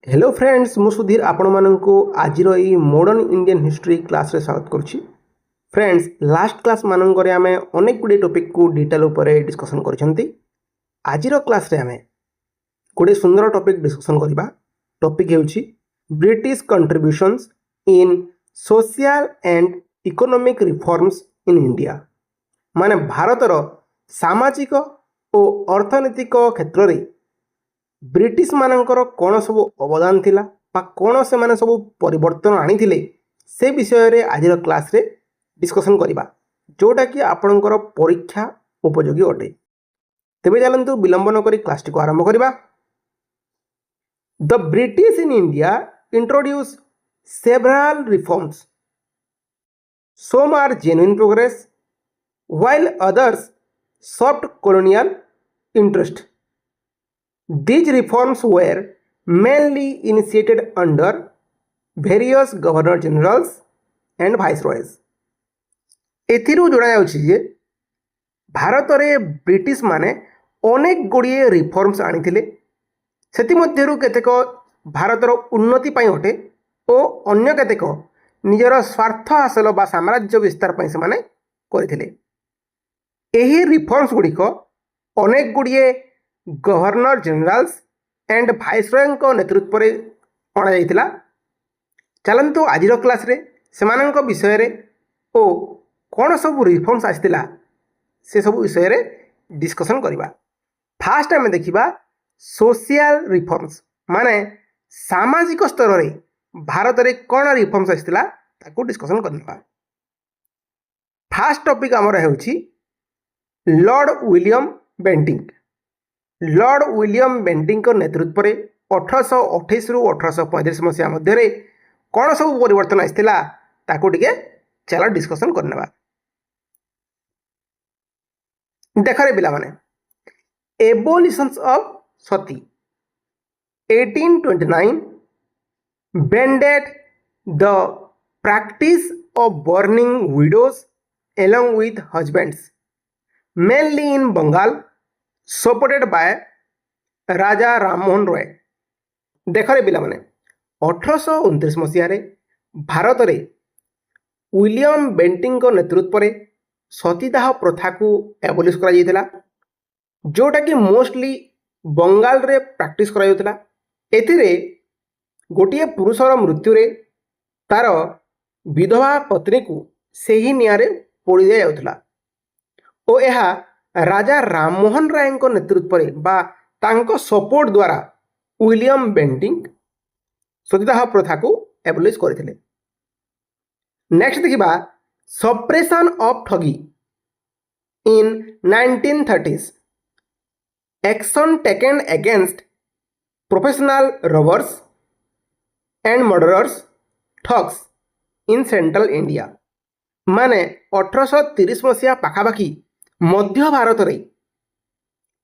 Hello friends मु सुधीर आपण मानक आज मॉडर्न इंडियन हिस्ट्री क्लास रे स्वागत करुच्ची। फ्रेंड्स लास्ट क्लास मानक आम अनेक गुड़े टॉपिक को डिटेल उपर डिस्कसन कर आज क्लास रे आम गोटे सुंदर टॉपिक डिस्कसन करवा। टॉपिक होची British contributions in social and economic reforms in India. माने भारतर सामाजिक और अर्थनैतिक क्षेत्र में ब्रिटिश मानकर कौन सब अवदान थिला बा कौन से माने सब परिवर्तन आनी थिले से विषय रे आज क्लास रे डिस्कशन करवा, जोटा कि आपणकर परीक्षा उपयोगी अटे। तेबे चलंतु विलंब न करी क्लास को आरंभ करवा। The British in India introduce several reforms, some are genuine progress while others soft colonial interest. These reforms were mainly initiated under various governor generals and viceroys. एथिरु जोड़ा जाउछि जे भारत रे ब्रिटिश माने अनेक गुड़िए रिफॉर्म्स आनिथिले। सेति मध्यरु केतेक भारतर उन्नति पई अटे ओ अन्य केतेक निजर स्वार्थ हासिल बा साम्राज्य विस्तार पई से माने करथिले। एही रिफॉर्म्स गुड़िक अनेक गुड़िए गवर्नर जनरल्स एंड भाइसरॉय नेतृत्व में अणा। चलतु आज क्लास रे सेमानंक विषय रे ओ कौन सब रिफॉर्म्स आसला से सब विषय रे डिस्कशन करवा। फास्ट आम देखा सोशल रिफॉर्म्स माने सामाजिक स्तर रे भारत रे कौन रिफॉर्म्स आसला ताको डिस्कशन करवा। फास्ट टॉपिक आमर है Lord William Bentinck. Lord William Bentinck नेतृत्व में 1828 रु 1835 मसीहा मध्य कौन सब परिवर्तन आसला ताको टिके चलो डिस्कशन करनेबा। देख रे पिला माने abolitions of Sati 1829 banned the practice of burning widows along with husbands mainly in Bengal supported by Raja Rammohan Roy. देख रे पिला माने 1829 मसीह भारत रे विलियम बेंटिंग नेतृत्व में सतीदाह प्रथा को एबोलिश करा जायतिला, जोटा कि मोस्टली बंगाल रे प्रैक्टिस करा जायतिला। एथिरे गोटिए पुरुषर मृत्यु रे तार विधवा पत्नी को सही निया रे पोड़ी दिया जायतिला ओ एहा राजा राममोहन राय नेतृत्व में बा तांको सपोर्ट द्वारा विलियम बेंटिंग सतीदाह प्रथा को एबोलिश करथिले। नेक्स्ट देखिबा सप्रेशन ऑफ ठगी इन 1930s action taken against professional robbers and murderers thugs in central India. माने 1830 मसीहा पाखापाखि मध्य भारत रे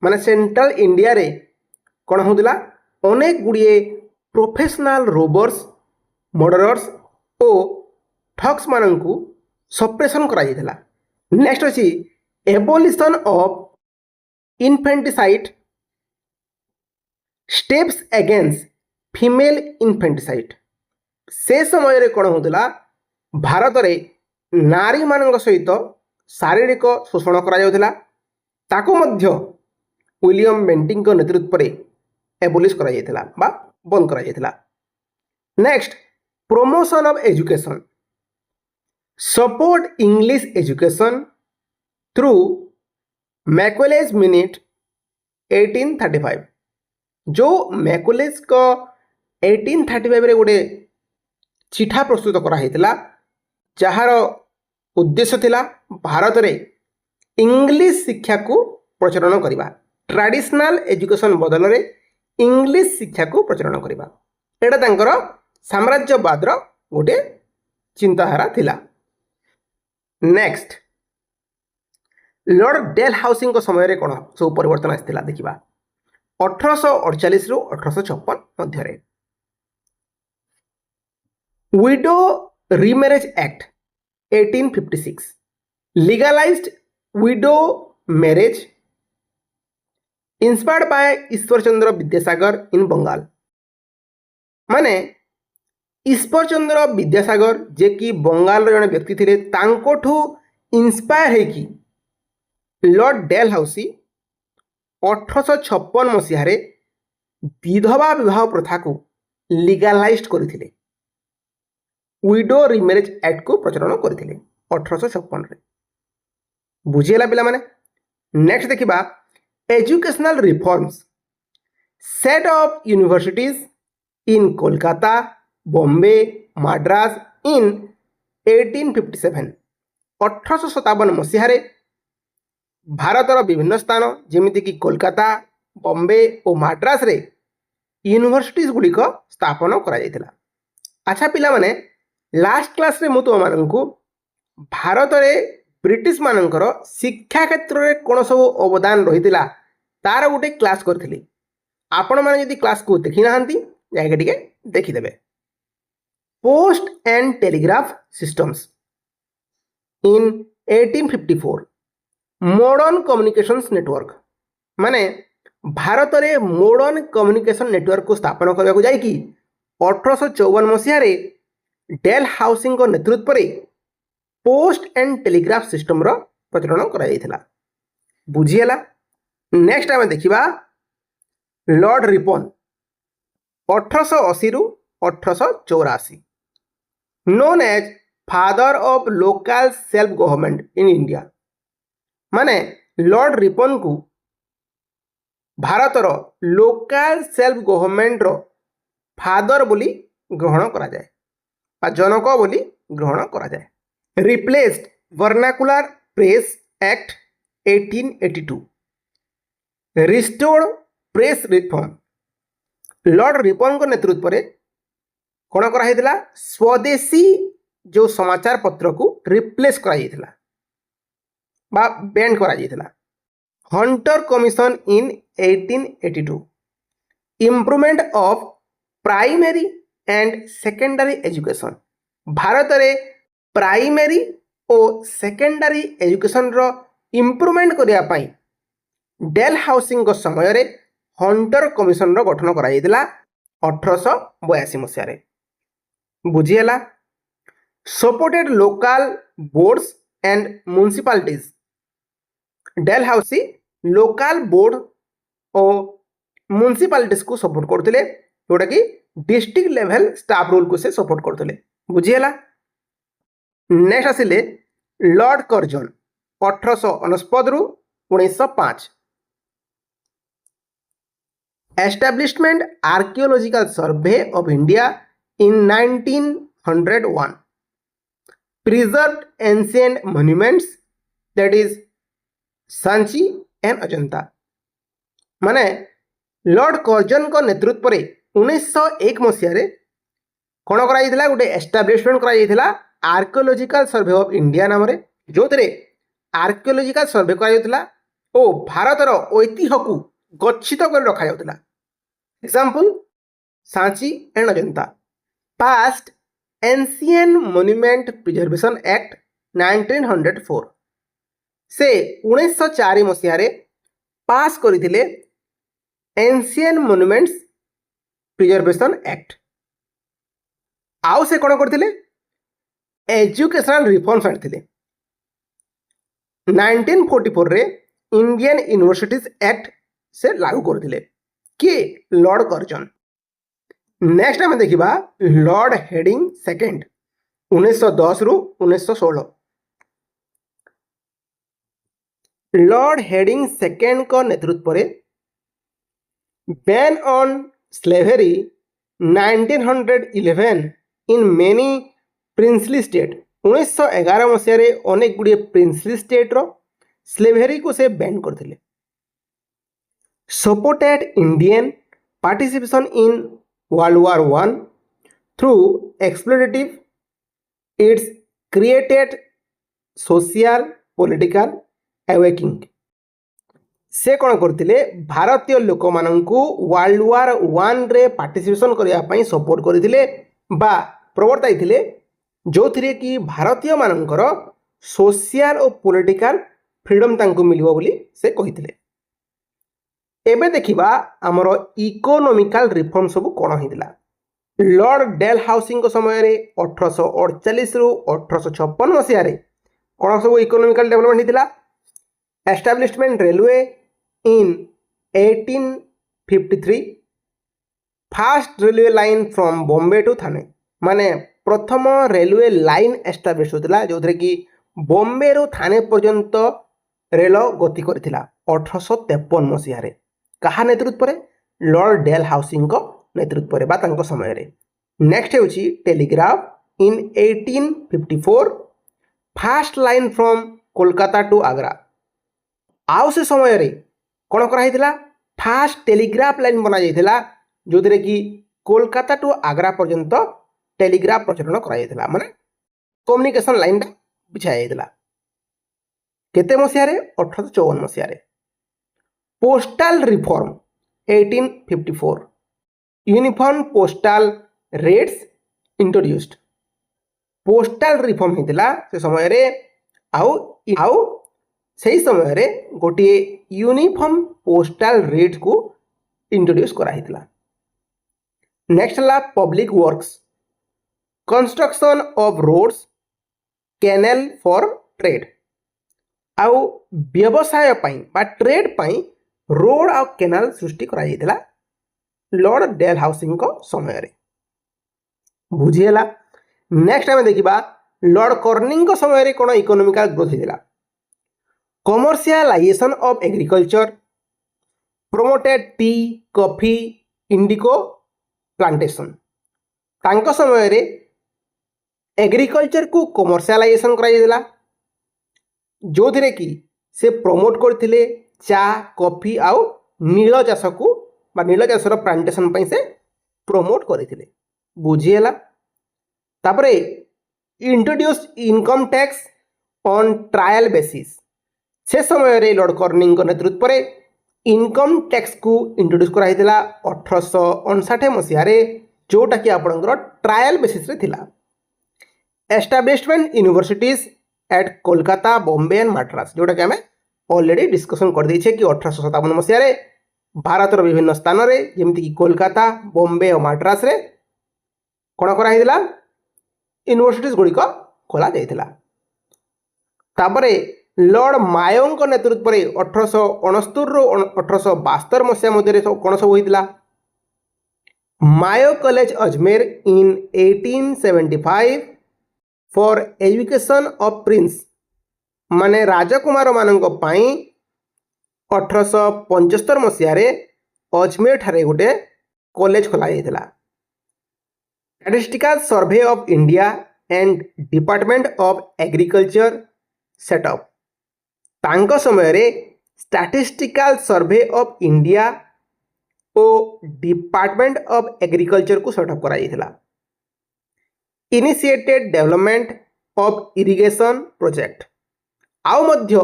माने सेंट्रल इंडिया रे कौन होता अनेक गुड़िए प्रोफेशनल रोबर्स मर्डरर्स और ठग्स मान को सप्रेशन करा जायतिला। नेक्स्ट अछि abolition of infanticide steps against female infanticide. से समय रे कौन होता भारत रे नारी मान सहित शारीरिक शोषण करा जाउतिला, ताको मध्य विलियम बेंटिंग नेतृत्व में एबोलिश करा जायतिला बा बंद करा जायतिला। Next promotion of education support English education through Macaulay's minute 1835। जो मैकॉलेज को 1835 रे गोटे चिठा प्रस्तुत करा हैतिला जहार उद्देश्य थिला भारत रे इंग्लिश शिक्षा को प्रचलन करवा। ट्रेडिशनल एजुकेशन बदल रे इंग्लिश शिक्षा को प्रचलन करवा एटा तांकर साम्राज्यवाद रो गोटे चिंताधारा थिला। नेक्स्ट लॉर्ड डेल हाउसिंग को समय रे कोन सब परिवर्तन आस्थिला देखिबा 1848 रु 1856 मध्य रे। Window remarriage act 1856 legalized widow marriage inspired by Ishwar Chandra Vidyasagar in Bengal। माने ईश्वर चंद्र विद्यासागर जे कि बंगाल जड़े व्यक्ति थे तांकोठू इन्स्पायर है लॉर्ड डेलहाउसी 1856 मसीह विधवा विवाह प्रथा को लीगालाइज करथिले विडो रिमेरेज एक्ट को प्रचलन करथिले 1856 बुझीगला पिला माने। नेक्स्ट देखिबा educational reforms set of universities in Kolkata Bombay Madras in 1857 1857 मसीह भारतर विभिन्न स्थान जमीक कोलकाता बॉम्बे और मद्रास रे यूनिवर्सिटीज गुड़िक स्थापन करा। अच्छा पिला माने लास्ट क्लास रे मु तुमको भारत में ब्रिटिश मानकर शिक्षा क्षेत्र में कौन सब अवदान रही तार गोटे क्लास करी आपण मैंने यदि क्लास को देखी ना जाके देखीदे। Post and telegraph systems in 1854 modern communications network माने भारत में मॉडर्न कम्युनिकेशन नेटवर्क को स्थापन करने को जाकि 1854 मसीह डेल हाउसिंग को नेतृत्व में पोस्ट एंड टेलीग्राफ सिस्टम रो प्रचलन करा बुझीगला। नेक्स्ट आम देखा लॉर्ड रिपन 1880 रु 1884 known as father of local self government in India माने लॉर्ड रिपन को भारतर लोकल सेल्फ गवर्नमेंट रो फादर बोली ग्रहण करा जाए जनक बोली ग्रहण करा जाए। Replaced vernacular press act 1882 restored press reform Lord Ripon को नेतृत्व में कौन कराइला स्वदेशी जो समाचार पत्र को रिप्लेस कराइला बा बैन कराइला। Hunter commission in 1882 improvement of primary and secondary education Bharat में प्राइमरी और सेकेंडरी एजुकेशन रो इम्प्रूवमेंट करिया पाई डेल हाउसिंग को समय रे हंटर कमिशन रो गठन कराइला 1882 मसीह बुझीगला। Supported local boards and municipalities Dalhousie local board और म्युनिसिपालिटीज को सपोर्ट करते जोटा कि डिस्ट्रिक्ट लेवल स्टाफ रोल को से सपोर्ट करते बुझीगला। नेक्स्ट आसिले लॉर्ड कर्जन 1869 रु 1905 establishment archaeological survey of India in 1901 preserved ancient monuments that is Sanchi and Ajanta माने लॉर्ड कर्जन को नेतृत्व में 1901 मसीह कौन कराइला गोटे एस्टाब्लिशमेंट कराइला आर्कियोलॉजिकल सर्वे ऑफ इंडिया नाम जो आर्कियोलॉजिकल सर्वे कराइला और भारतर ऐतिह्य को गच्छित कर रखा जाउतला। Example Sanchi and Ajanta past ancient monument preservation act 1904 से 1904 मसीह पास करथिले एंशिएंट मॉन्यूमेंट्स प्रिजर्वेशन एक्ट। आउ से कौन करथिले एजुकेशनल रिफॉर्म्स आनिथिले 1944 रे इंडियन यूनिवर्सिटीज एक्ट से लागू करथिले कि लॉर्ड कर्जन। नेक्स्ट आम देखा लॉर्ड हेडिंग सेकेंड 1910 रु 1916 लॉर्ड हेडिंग सेकेंड को नेतृत्व में ban on slavery 1911 in many princely state 1911 मसीह अनेक गुड़िए प्रिंसली स्टेट रो स्लेवरी को से बैन करथिले। Supported Indian participation in world war one through explorative it's created social political awaking से कौन करते भारतीय लोक मानू वर्ल्ड वार वन रे पार्टिसिपेशन करने सपोर्ट करते प्रवर्ताई जो थी कि भारतीय मानकर सोशल और पॉलिटिकल फ्रीडम तांको मिलिबो बोली से कहिथिले। एबे देखिबा हमर इकोनॉमिकल रिफॉर्म सब कोन होइतिला। लॉर्ड डेल हाउसिंग समय 1848 रु 1856 मसीह कौन सब इकोनॉमिकल डेवलपमेंट होता establishment railway in 1853 first railway line from Bombay to Thane माने प्रथम रेलवे लाइन एस्टाब्लिश होता जो थे कि बॉम्बे रु थाने पर्यंत रेल गति करथिला 1853 मसीह कहा नेतृत्व रे लॉर्ड डेल हाउसिंग नेतृत्व रे बा समय रे नेक्स्ट होची telegraph in 1854 first line from Kolkata to Agra आउ से समय रे कौन कराइथिला फास्ट टेलीग्राफ लाइन बना जाइथिला जो थे कि कोलकाता टू आगरा पर्यंत टेलीग्राफ प्रचलन कराइथिला माने कम्युनिकेशन लाइन टा बिछा जाइथिला केते मसीह रे 1854 मसीह रे postal reform 1854 uniform postal rates introduced postal reform होता से समय रे आउ से समय रे गोटे यूनिफॉर्म पोस्टल रेट को इंट्रोड्यूस कराइथिला नेक्स्ट है public works construction of roads canal for trade आउ व्यवसाय बा ट्रेड रोड आउ कैनाल सृष्टि कराइथिला लॉर्ड डेल हाउसिंग को समय रे बुझीला नेक्स्ट आम देखा लॉर्ड कर्निंग को समय रे कौन इकोनॉमिकल ग्रोथ होता commercialisation of agriculture promoted tea coffee indigo plantation तांको समय रे एग्रीकल्चर को कमर्शियलाइजेशन कराइला जो थे कि से प्रमोट करथिले चा कॉफी आउ नील चाष को नील चाषर प्लांटेशन से प्रमोट करथिले बुझीला तापरे introduce income tax on trial basis से समय रे लॉर्ड कर्निंग नेतृत्व रे इनकम टैक्स को इंट्रोड्यूस कराइथिला 1859 मसीह रे जोटा कि आपणकर ट्रायल बेसिस रे थिला establishment universities at Kolkata Bombay and Madras जोटा कि आम ऑलरेडी डिस्कसन कर देछे कि 1857 मसीह रे भारतर विभिन्न स्थान रे जेमति कि कोलकाता बॉम्बे और मद्रास रे कौन कराइथिला यूनिवर्सिटीज गुड़िक खोला जाइथिला तापरे लॉर्ड मायों नेतृत्व रे 1869 रु 1872 मसीहा मध्य कौन सब होइतिला Mayo college Ajmer in 1875 for education of prince माने राजकुमार मानक पाई 1875 मसीह रे अजमेर ठारे गोटे कॉलेज खोला जाइथिला statistical survey of India and department of agriculture setup तांको समय रे स्टैटिस्टिकल सर्वे ऑफ इंडिया और डिपार्टमेंट ऑफ एग्रीकल्चर को सेटअप करा जाइथिला initiated development of irrigation project आउ मध्य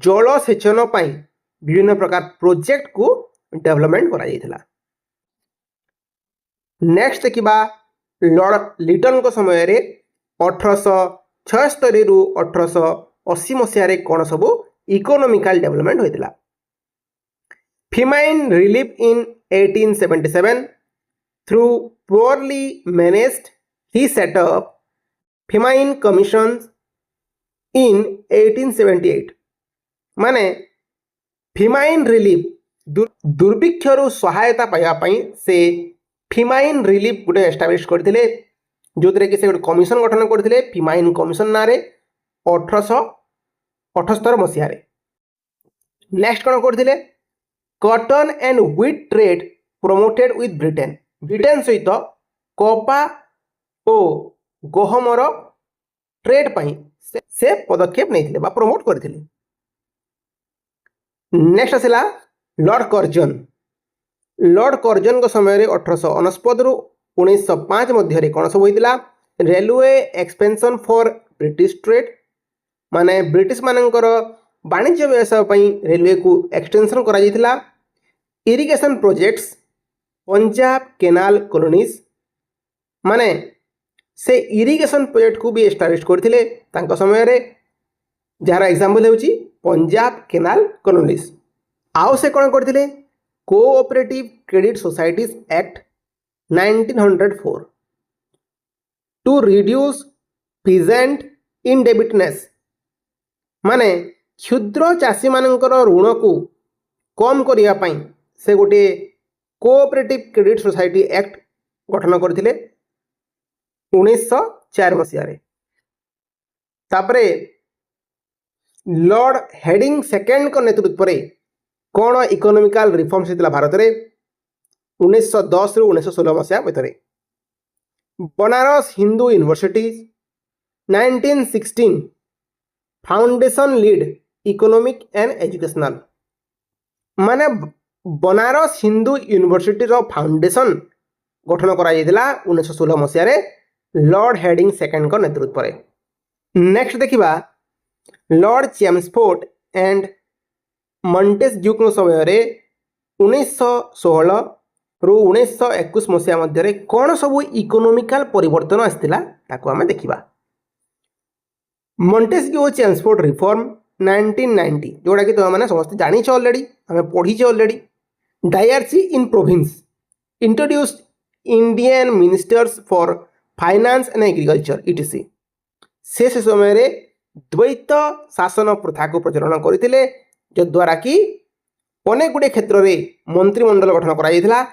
जल सेचन पाई विभिन्न प्रकार प्रोजेक्ट को डेवलपमेंट करा जाइथिला नेक्स्ट देखिबा लॉर्ड लिटन को समय रे 1876 रु 1880 मसीह रे कौन सब इकोनॉमिकल डेवलपमेंट होइतिला famine relief in 1877 through poorly managed he set up famine commission in 1878 माने फेमाइन रिलीफ दुर्भिक्षरु सहायता पाइबा से फेमाइन रिलीफ गोटे एस्टाब्लिश करथिले जो कि से गोटे कमिशन गठन करथिले फेमाइन कमिशन ना 1878 मसीह नेक्स्ट कौन करथिले cotton and wheat trade promoted with Britain Britain सहित कपा और गहमर ट्रेड पाई से पदक्षेप नहीं बा प्रमोट करथिले नेक्स्ट आसला लॉर्ड कर्जन को समय 1869 रु 1905 मध्य कौन सब होता railway expansion for British trade माने ब्रिटिश मानकर वाणिज्य व्यवसाय रेलवे को एक्सटेंशन करा जाइथिला irrigation projects Punjab canal colonies माने से इरिगेशन प्रोजेक्ट को भी एस्टाब्लिश करथिले तांको समय रे जार एग्जांपल होची पंजाब केनाल कॉलोनीज आउ से कौन करथिले cooperative credit societies act 1904 to reduce peasant indebtedness माने क्षुद्र चाषी मानकर ऋण को कम करिया पई से गोटे कोऑपरेटिव क्रेडिट सोसाइटी एक्ट गठन करथिले 1904 मसीह तापरे लॉर्ड हेडिंग सेकेंड को नेतृत्व पर कौन इकोनॉमिकल रिफॉर्म्स होता भारत में 1910 रु 1916 मसीहा भितर Banaras Hindu university 1916 foundation lead economic and educational माने बनारस हिंदू यूनिवर्सिटी फाउंडेशन गठन करा 1916 मसीह लॉर्ड हेडिंग सेकेंड को नेतृत्व पर नेक्स्ट देखिबा लॉर्ड चेम्सफोर्ड एंड मॉन्टेस्क्यू समय 1916 रु 1921 मसीहा मध्य कौन सब इकोनॉमिकल परिवर्तन आसाला ताको आमे देखिबा मॉन्टेस्क्यू चेम्सफोर्ड रिफॉर्म 1990 जोड़ा कि तुम मैंने समस्त जानी ऑलरेडी आम पढ़ी already dyarchy in province introduced Indian ministers for finance and agriculture etc से समय द्वैत शासन प्रथा को प्रचलन करते जद्वारा कि अनेक गुड़े क्षेत्र में मंत्रिमंडल गठन करा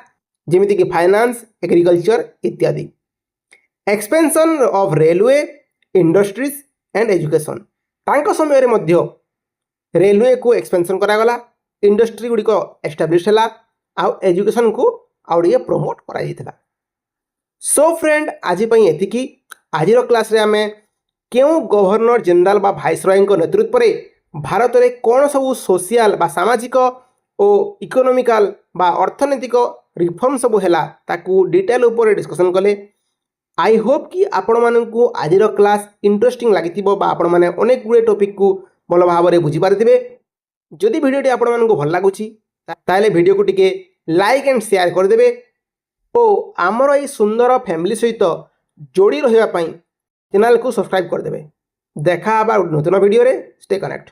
जमीती कि फाइनेंस एग्रीकल्चर इत्यादि expansion of railway industries and education तांको समय रे मध्य रेलवे को एक्सपेंशन करागला इंडस्ट्री गुड़िक एस्टाब्लिश है आउ एजुकेशन को आउे प्रमोट करा सो फ्रेंड आज एतिकी आज क्लास रे आमे क्यों गवर्नर जनरल बा भाइसरॉय नेतृत्व में भारत में कौन सब सोशल बा सामाजिक और इकोनॉमिकल बा अर्थनैतिक रिफॉर्म सब है ताकू डिटेल उपर डिस्कशन कले आई होप कि आपण मानू आज क्लास इंटरेस्टिंग लगी आपण मैंने अनेक गुड़े टॉपिक को भल भाव में बुझीपारे जदि भिडियोटी आपण मानू भल लगुच ताले वीडियो को टिके लाइक एंड शेयर करदे और आमर ये सुंदर फैमिली सहित जोड़ी रही चैनल को सब्सक्राइब करदे देखा नूतन वीडियो रे स्टे कनेक्ट।